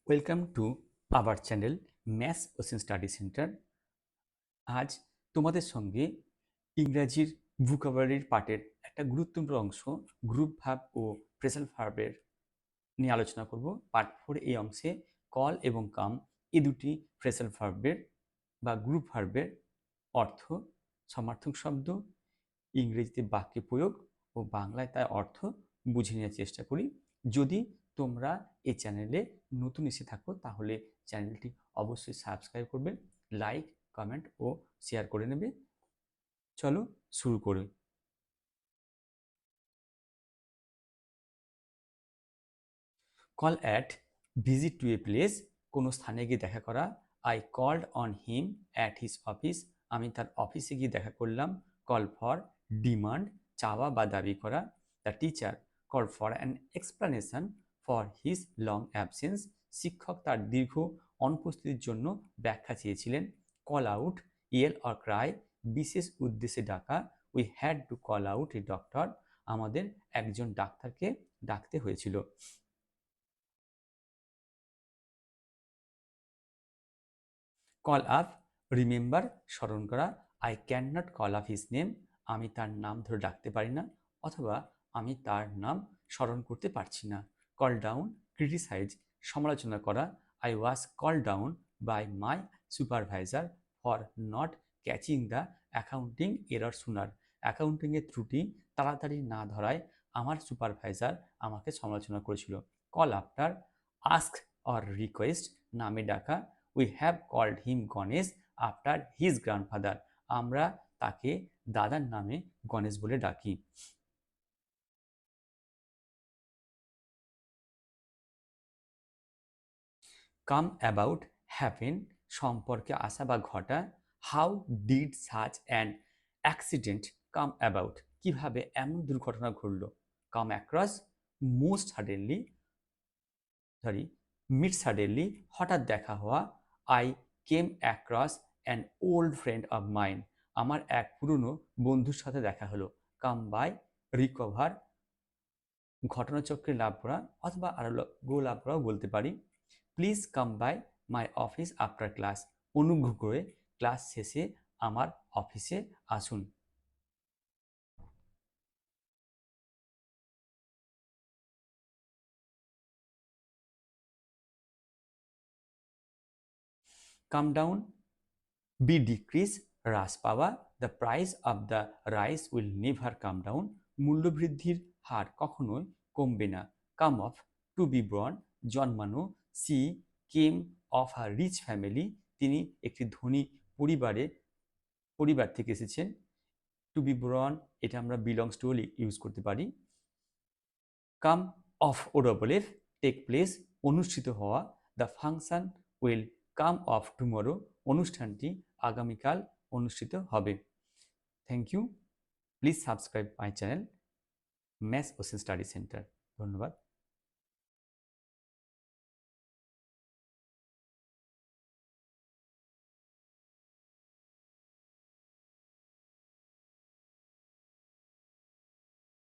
Welcome to our channel Maths Ocean Study centre. আজ তোমাদের সঙ্গে ইংরাজির ভোকাবুলারির পার্টের একটা গুরুত্বপূর্ণ অংশ গ্রুপ ভার্ব ও ফ্রেজাল ভার্বের নিয়ে আলোচনা করব। পার্ট 4 এই অংশে কল এবং কাম এই দুটি ফ্রেজাল ভার্বের বা গ্রুপ ভার্বের অর্থ, সমার্থক শব্দ, ইংরেজিতে বাক্যে প্রয়োগ ও বাংলায় তার অর্থ বুঝে নেওয়ার চেষ্টা করি। যদি তোমরা এই চ্যানেলে নতুন এসে থাকো তাহলে চ্যানেলটি অবশ্যই সাবস্ক্রাইব করবে, লাইক, কমেন্ট ও শেয়ার করে নেবে। চলো শুরু করি। Call at, visit to a place, কোনো স্থানে গিয়ে দেখা করা। I called on him at his office, আমি তার অফিসে গিয়ে দেখা করলাম। কল ফর, ডিমান্ড, চাওয়া বা দাবি করা। The teacher call for an explanation for his long absence, শিক্ষক তার দীর্ঘ অনুপস্থিতির জন্য ব্যাখ্যা চেয়েছিলেন। Call out, Yale or Cry, বিশেষ উদ্দেশ্যে ডাকা। We had to call out a doctor, আমাদের একজন ডাক্তারকে ডাকতে হয়েছিল। কল আপ, রিমেম্বার, স্মরণ করা। I can not call up his name, আমি তার নাম ধরে ডাকতে পারি না, অথবা আমি তার নাম স্মরণ করতে পারছি না। কল ডাউন, ক্রিটিসাইজ, সমালোচনা করা। I was call down by my supervisor for not catching the accounting error sooner, অ্যাকাউন্টিংয়ের ত্রুটি তাড়াতাড়ি না ধরায় আমার সুপারভাইজার আমাকে সমালোচনা করেছিল। Call after, ask or request, নামে ডাকা। We have called him Ganesh after his grandfather, আমরা তাকে দাদার নামে গণেশ বলে ডাকি। কাম অ্যাবাউট, হ্যাপেন, সম্পর্কে আসা বা ঘটা। How did such an accident come about, কিভাবে এমন দুর্ঘটনা ঘটল। Come across, most suddenly, meet suddenly, হঠাৎ দেখা হওয়া। I came across an old friend of mine, আমার এক পুরনো বন্ধুর সাথে দেখা হলো। কাম বাই, রিকভার, ঘটনাচক্রে লাভ করা, অথবা আরো গো লাভ করাও বলতে পারি। Please come by my office after class, অনুগ্রহ করে ক্লাস শেষে আমার অফিসে আসুন। কাম ডাউন, বি ডিক্রিজ, হ্রাস পাওয়া। The price of the rice will never come down, মূল্যবৃদ্ধির হার কখনোই কমবে না। Come of, to be born, জন্মানো। She came of a rich family, তিনি একটি ধনী পরিবার থেকে এসেছেন। টু বি বর্ন, এটা আমরা বিলংস টু ইউজ করতে পারি। কাম অফ ওডবলেফ, টেক প্লেস, অনুষ্ঠিত হওয়া। The function will come off tomorrow, অনুষ্ঠানটি আগামীকাল অনুষ্ঠিত হবে। Thank you, please subscribe my channel Maths Ocean Study Centre. ধন্যবাদ।